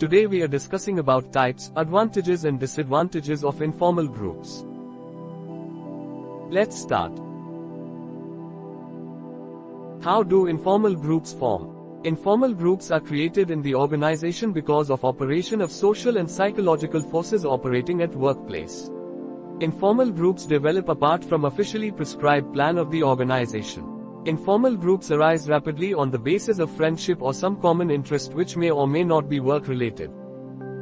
Today we are discussing about types, advantages and disadvantages of informal groups. Let's start. How do informal groups form? Informal groups are created in the organization because of operation of social and psychological forces operating at workplace. Informal groups develop apart from officially prescribed plan of the organization. Informal groups arise rapidly on the basis of friendship or some common interest which may or may not be work-related.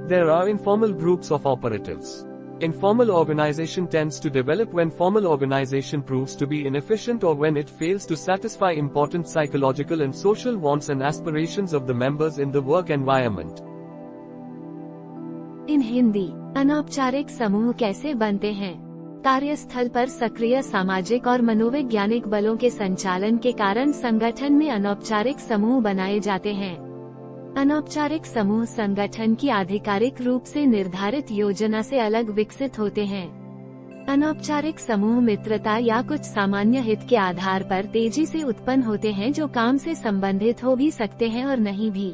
There are informal groups of operatives. Informal organization tends to develop when formal organization proves to be inefficient or when it fails to satisfy important psychological and social wants and aspirations of the members in the work environment. In Hindi, अनौपचारिक समूह कैसे बनते हैं? कार्यस्थल पर सक्रिय सामाजिक और मनोवैज्ञानिक बलों के संचालन के कारण संगठन में अनौपचारिक समूह बनाए जाते हैं। अनौपचारिक समूह संगठन की आधिकारिक रूप से निर्धारित योजना से अलग विकसित होते हैं। अनौपचारिक समूह मित्रता या कुछ सामान्य हित के आधार पर तेजी से उत्पन्न होते हैं जो काम से संबंधित हो भी सकते हैं और नहीं भी।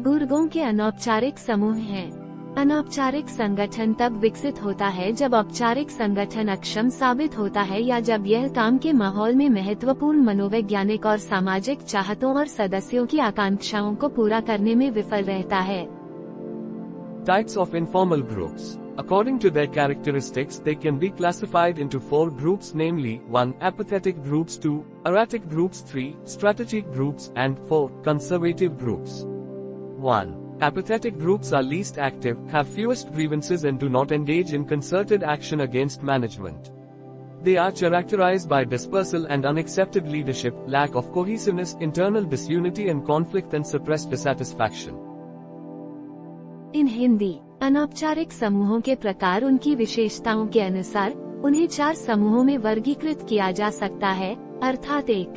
बुर्गों के अनौपचारिक समूह हैं। अनौपचारिक संगठन तब विकसित होता है जब औपचारिक संगठन अक्षम साबित होता है या जब यह काम के माहौल में महत्वपूर्ण मनोवैज्ञानिक और सामाजिक चाहतों और सदस्यों की आकांक्षाओं को पूरा करने में विफल रहता है। Types of informal groups. According to their characteristics, they can be classified into 4 groups, namely 1. Apathetic groups, 2. Erratic groups, 3. Strategic groups, and 4. Conservative groups. 1. Apathetic groups are least active, have fewest grievances and do not engage in concerted action against management. They are characterized by dispersal and unaccepted leadership, lack of cohesiveness, internal disunity and conflict and suppressed dissatisfaction. इन हिंदी, अनौपचारिक समूहों के प्रकार उनकी विशेषताओं के अनुसार उन्हें 4 समूहों में वर्गीकृत किया जा सकता है, अर्थात 1.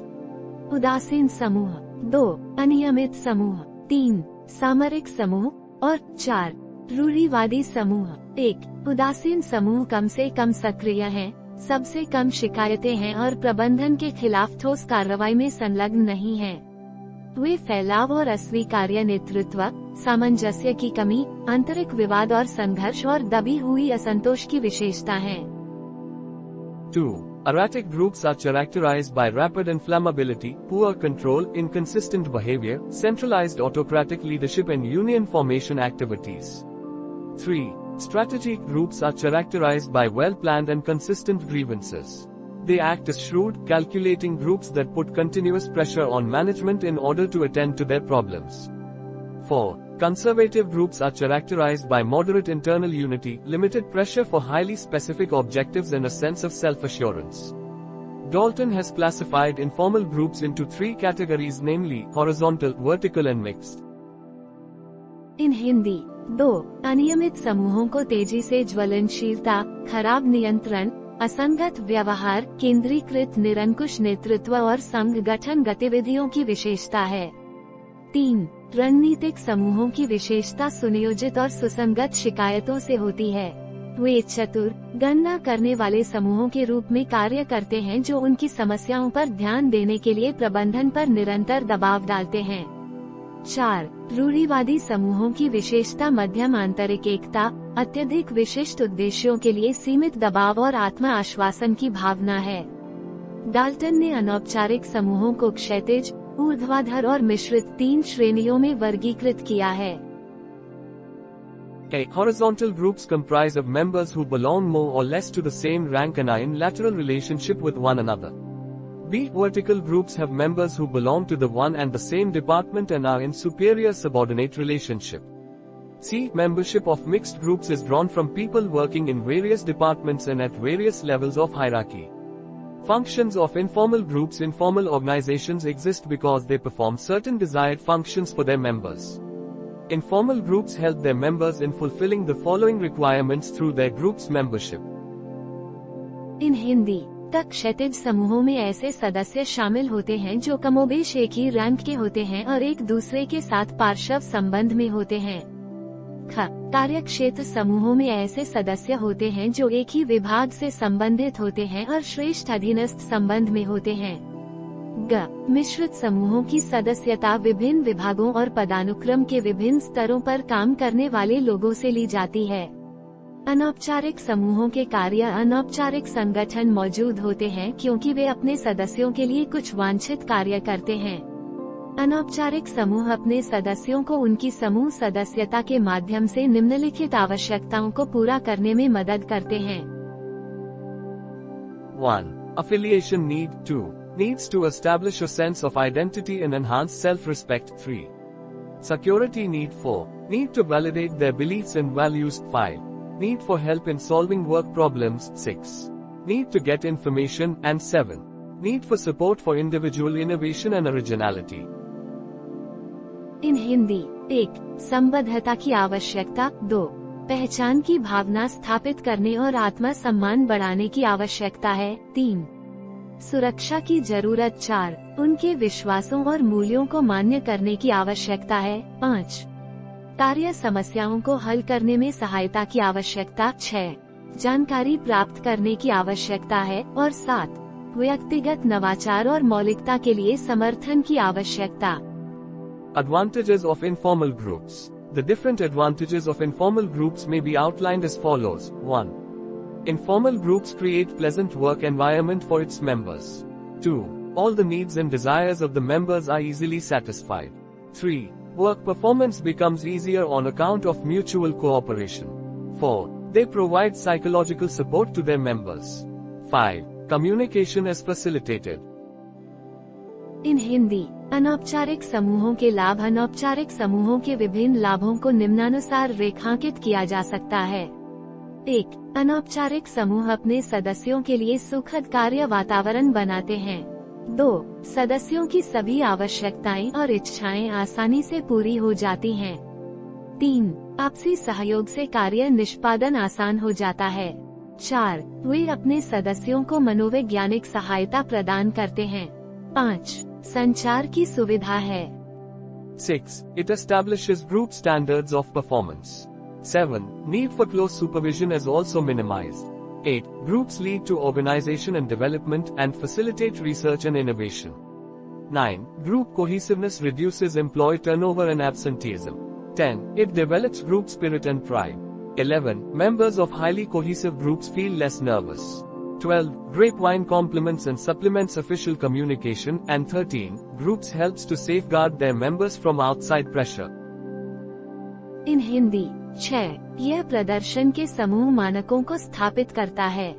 उदासीन समूह, 2. अनियमित समूह, 3. सामरिक समूह और 4. रूढ़िवादी समूह। 1. उदासीन समूह कम से कम सक्रिय हैं, सबसे कम शिकायतें हैं और प्रबंधन के खिलाफ ठोस कार्रवाई में संलग्न नहीं हैं। वे फैलाव और अस्वीकार्य नेतृत्व, सामंजस्य की कमी, आंतरिक विवाद और संघर्ष और दबी हुई असंतोष की विशेषता हैं। 2. Erratic groups are characterized by rapid inflammability, poor control, inconsistent behavior, centralized autocratic leadership and union formation activities. 3. Strategic groups are characterized by well-planned and consistent grievances. They act as shrewd, calculating groups that put continuous pressure on management in order to attend to their problems. 4. Conservative groups are characterized by moderate internal unity, limited pressure for highly specific objectives and a sense of self-assurance. Dalton has classified informal groups into 3 categories, namely, horizontal, vertical and mixed. इन हिंदी, 2. अनियमित समूहों को तेजी से ज्वलनशीलता, खराब नियंत्रण, असंगत व्यवहार, केंद्रीकृत निरंकुश नेतृत्व और संगठन गतिविधियों की विशेषता है। 3. रणनीतिक समूहों की विशेषता सुनियोजित और सुसंगत शिकायतों से होती है। वे चतुर, गणना करने वाले समूहों के रूप में कार्य करते हैं जो उनकी समस्याओं पर ध्यान देने के लिए प्रबंधन पर निरंतर दबाव डालते हैं। 4. रूढ़िवादी समूहों की विशेषता मध्यम आंतरिक एकता, अत्यधिक विशिष्ट उद्देश्यों के लिए सीमित दबाव और आत्म आश्वासन की भावना है। डाल्टन ने अनौपचारिक समूहों को क्षैतिज, ऊर्ध्वाधर और मिश्रित 3 श्रेणियों में वर्गीकृत किया है। A. Horizontal groups comprise of members who belong more or less to the same rank and are in lateral relationship with one another. B. Vertical groups have members who belong to the one and the same department and are in superior subordinate relationship. C. Membership of mixed groups is drawn from people working in various departments and at various levels of hierarchy. Functions of informal groups. Informal organizations exist because they perform certain desired functions for their members. Informal groups help their members in fulfilling the following requirements through their group's membership. इन हिंदी, तक क्षैतिज समूहों में ऐसे सदस्य शामिल होते हैं जो कमोबेश एक ही रैंक के होते हैं और एक दूसरे के साथ पार्श्व संबंध में होते हैं। कार्यक्षेत्र समूहों में ऐसे सदस्य होते हैं जो एक ही विभाग से संबंधित होते हैं और श्रेष्ठ अधीनस्थ संबंध में होते हैं। ग, मिश्रित समूहों की सदस्यता विभिन्न विभागों और पदानुक्रम के विभिन्न स्तरों पर काम करने वाले लोगों से ली जाती है। अनौपचारिक समूहों के कार्य अनौपचारिक संगठन मौजूद होते हैं क्योंकि वे अपने सदस्यों के लिए कुछ वांछित कार्य करते हैं। अनौपचारिक समूह अपने सदस्यों को उनकी समूह सदस्यता के माध्यम से निम्नलिखित आवश्यकताओं को पूरा करने में मदद करते हैं। 1. Affiliation need. 2. Needs to establish a sense of identity and enhance self-respect. 3. Security need. 4. Need to validate their beliefs and values. 5. Need for help in solving work problems. 6. Need to get information. And 7. Need for support for individual innovation and originality. इन हिंदी 1. संबद्धता की आवश्यकता। 2. पहचान की भावना स्थापित करने और आत्म सम्मान बढ़ाने की आवश्यकता है। 3. सुरक्षा की जरूरत। 4. उनके विश्वासों और मूल्यों को मान्य करने की आवश्यकता है। 5. कार्य समस्याओं को हल करने में सहायता की आवश्यकता। 6. जानकारी प्राप्त करने की आवश्यकता है। और 7. व्यक्तिगत नवाचार और मौलिकता के लिए समर्थन की आवश्यकता। Advantages of informal groups. The different advantages of informal groups may be outlined as follows. 1. Informal groups create pleasant work environment for its members. 2. All the needs and desires of the members are easily satisfied. 3. Work performance becomes easier on account of mutual cooperation. 4. They provide psychological support to their members. 5. Communication is facilitated. इन हिंदी अनौपचारिक समूहों के लाभ। अनौपचारिक समूहों के विभिन्न लाभों को निम्नानुसार रेखांकित किया जा सकता है। 1. अनौपचारिक समूह अपने सदस्यों के लिए सुखद कार्य वातावरण बनाते हैं। 2. सदस्यों की सभी आवश्यकताएं और इच्छाएं आसानी से पूरी हो जाती हैं। 3. आपसी सहयोग से कार्य निष्पादन आसान हो जाता है। 4. वे अपने सदस्यों को मनोवैज्ञानिक सहायता प्रदान करते हैं। 5. संचार की सुविधा है। 6. It establishes group standards of performance. 7. Need for close supervision is also minimized. 8. Groups lead to organization and development and facilitate research and innovation. 9. Group cohesiveness reduces employee turnover and absenteeism. 10. It develops group spirit and pride. 11. Members of highly cohesive groups feel less nervous. 12. Grapevine complements and supplements official communication. And 13. Groups helps to safeguard their members from outside pressure. इन हिंदी 6. यह प्रदर्शन के समूह मानकों को स्थापित करता है।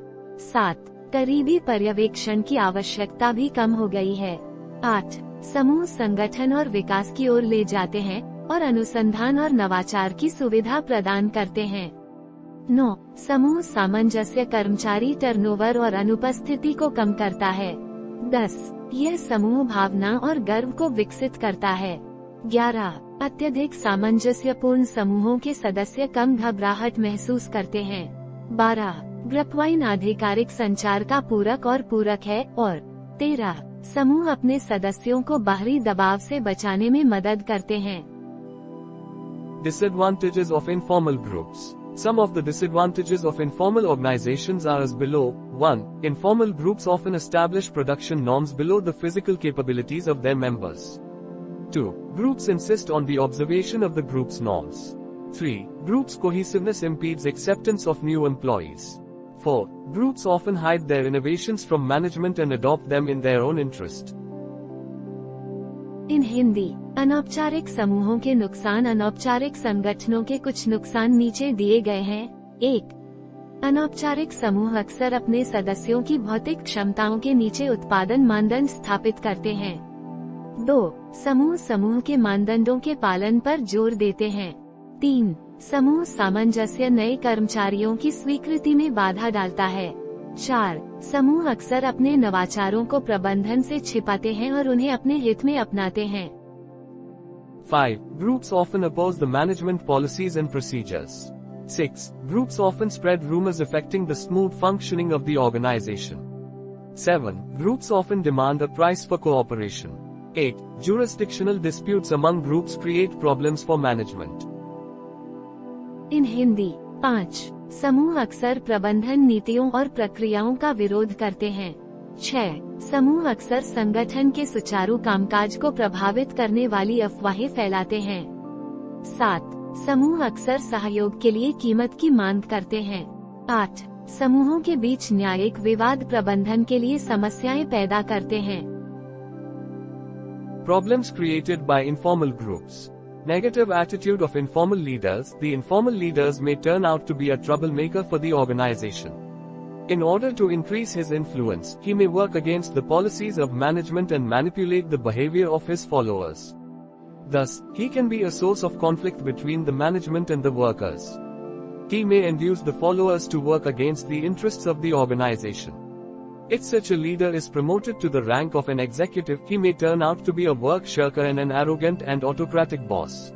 7. करीबी पर्यवेक्षण की आवश्यकता भी कम हो गई है। 8. समूह संगठन और विकास की ओर ले जाते हैं और अनुसंधान और नवाचार की सुविधा प्रदान करते हैं। 9. समूह सामंजस्य कर्मचारी टर्नओवर और अनुपस्थिति को कम करता है। 10. यह समूह भावना और गर्व को विकसित करता है। 11. अत्यधिक सामंजस्यपूर्ण समूहों के सदस्य कम घबराहट महसूस करते हैं। 12. ग्रेपवाइन आधिकारिक संचार का पूरक और पूरक है। और 13. समूह अपने सदस्यों को बाहरी दबाव से बचाने में मदद करते हैं। Disadvantages of informal groups. Some of the disadvantages of informal organizations are as below. 1. Informal groups often establish production norms below the physical capabilities of their members. 2. Groups insist on the observation of the group's norms. 3. Groups' cohesiveness impedes acceptance of new employees. 4. Groups often hide their innovations from management and adopt them in their own interest. इन हिंदी अनौपचारिक समूहों के नुकसान। अनौपचारिक संगठनों के कुछ नुकसान नीचे दिए गए हैं। 1. अनौपचारिक समूह अक्सर अपने सदस्यों की भौतिक क्षमताओं के नीचे उत्पादन मानदंड स्थापित करते हैं। 2. समूह के मानदंडों के पालन पर जोर देते हैं। 3. समूह सामंजस्य नए कर्मचारियों की स्वीकृति में बाधा डालता है। 4. समूह अक्सर अपने नवाचारों को प्रबंधन से छिपाते हैं और उन्हें अपने हित में अपनाते हैं। 5. Groups often oppose the management policies and procedures. 6. Groups often spread rumors affecting the smooth functioning of the organization. 7. Groups often demand a price for cooperation. 8. Jurisdictional disputes among groups create problems for management. इन हिंदी 5. समूह अक्सर प्रबंधन नीतियों और प्रक्रियाओं का विरोध करते हैं। 6. समूह अक्सर संगठन के सुचारू कामकाज को प्रभावित करने वाली अफवाहें फैलाते हैं। 7. समूह अक्सर सहयोग के लिए कीमत की मांग करते हैं। 8. समूहों के बीच न्यायिक विवाद प्रबंधन के लिए समस्याएं पैदा करते हैं। Problems created by informal groups. Negative attitude of informal leaders. The informal leaders may turn out to be a troublemaker for the organization. In order to increase his influence, he may work against the policies of management and manipulate the behavior of his followers. Thus, he can be a source of conflict between the management and the workers. He may induce the followers to work against the interests of the organization. If such a leader is promoted to the rank of an executive, he may turn out to be a work shirker and an arrogant and autocratic boss.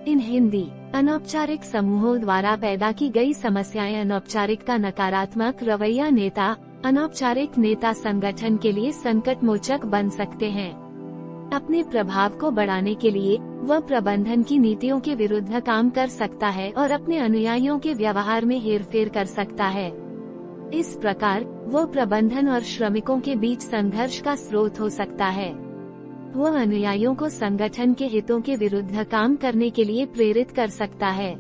In Hindi, अनौपचारिक समूहों द्वारा पैदा की गई समस्याएं। अनौपचारिक का नकारात्मक रवैया। नेता। अनौपचारिक नेता संगठन के लिए संकटमोचक बन सकते हैं। अपने प्रभाव को बढ़ाने के लिए वह प्रबंधन की नीतियों के विरुद्ध काम कर सकता है और अपने अनुयायियों के व्यवहार में हेरफेर कर सकता है। इस प्रकार वो प्रबंधन और श्रमिकों के बीच संघर्ष का स्रोत हो सकता है। वह अनुयायियों को संगठन के हितों के विरुद्ध काम करने के लिए प्रेरित कर सकता है।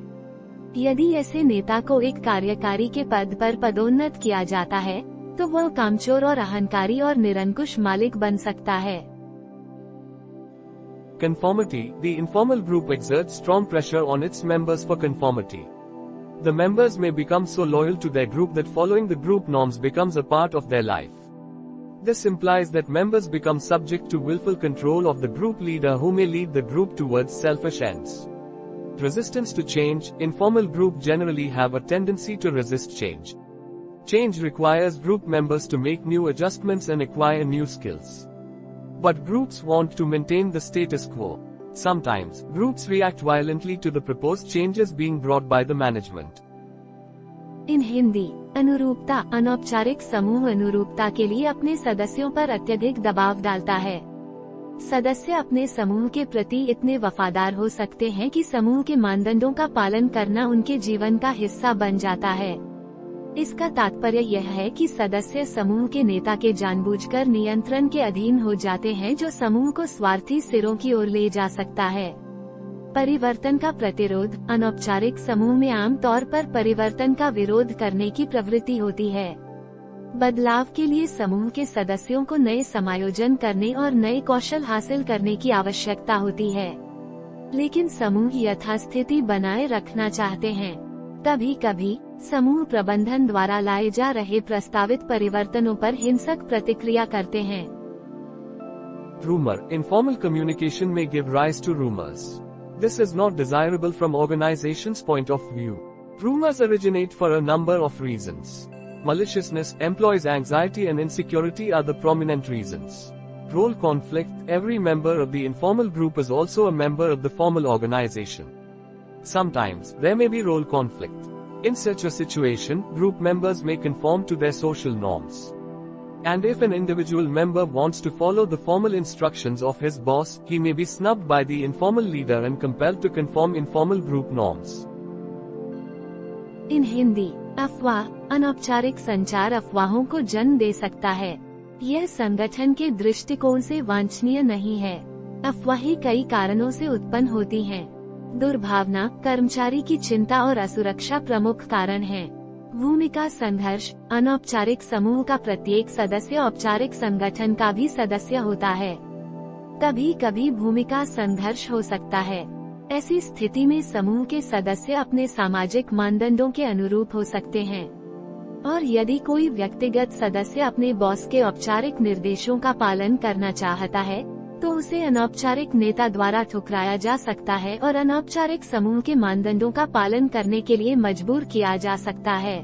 यदि ऐसे नेता को एक कार्यकारी के पद पर पदोन्नत किया जाता है, तो वह कामचोर और अहंकारी और निरंकुश मालिक बन सकता है। Conformity. The informal group exerts strong pressure on its members for conformity. The members may become so loyal to their group that following the group norms becomes a part of their life. This implies that members become subject to willful control of the group leader, who may lead the group towards selfish ends. Resistance to change. Informal groups generally have a tendency to resist change. Change requires group members to make new adjustments and acquire new skills. But groups want to maintain the status quo. Sometimes, groups react violently to the proposed changes being brought by the management. In Hindi, अनुरूपता। अनौपचारिक समूह अनुरूपता के लिए अपने सदस्यों पर अत्यधिक दबाव डालता है। सदस्य अपने समूह के प्रति इतने वफादार हो सकते हैं कि समूह के मानदंडों का पालन करना उनके जीवन का हिस्सा बन जाता है। इसका तात्पर्य यह है कि सदस्य समूह के नेता के जानबूझकर नियंत्रण के अधीन हो जाते हैं, जो समूह को स्वार्थी सिरों की ओर ले जा सकता है। परिवर्तन का प्रतिरोध। अनौपचारिक समूह में आमतौर पर परिवर्तन का विरोध करने की प्रवृत्ति होती है। बदलाव के लिए समूह के सदस्यों को नए समायोजन करने और नए कौशल हासिल करने की आवश्यकता होती है, लेकिन समूह यथास्थिति बनाए रखना चाहते हैं। कभी कभी समूह प्रबंधन द्वारा लाए जा रहे प्रस्तावित परिवर्तनों पर हिंसक प्रतिक्रिया करते हैं। Rumor. Informal communication may give rise to rumors. This is not desirable from organization's point of view. Rumors originate for a number of reasons. Maliciousness, employees' anxiety and insecurity are the prominent reasons. Role conflict. Every member of the informal group is also a member of the formal organization. Sometimes, there may be role conflict. In such a situation, group members may conform to their social norms. And if an individual member wants to follow the formal instructions of his boss, he may be snubbed by the informal leader and compelled to conform informal group norms. In Hindi, अफवाह। अनौपचारिक संचार अफवाहों को जन्म दे सकता है। यह संगठन के दृष्टिकोण से वांछनीय नहीं है। अफवाहें कई कारणों से उत्पन्न होती हैं। दुर्भावना, कर्मचारी की चिंता और असुरक्षा प्रमुख कारण हैं। भूमिका संघर्ष। अनौपचारिक समूह का प्रत्येक सदस्य औपचारिक संगठन का भी सदस्य होता है। कभी कभी भूमिका संघर्ष हो सकता है। ऐसी स्थिति में समूह के सदस्य अपने सामाजिक मानदंडों के अनुरूप हो सकते हैं, और यदि कोई व्यक्तिगत सदस्य अपने बॉस के औपचारिक निर्देशों का पालन करना चाहता है, तो उसे अनौपचारिक नेता द्वारा ठुकराया जा सकता है और अनौपचारिक समूह के मानदंडों का पालन करने के लिए मजबूर किया जा सकता है।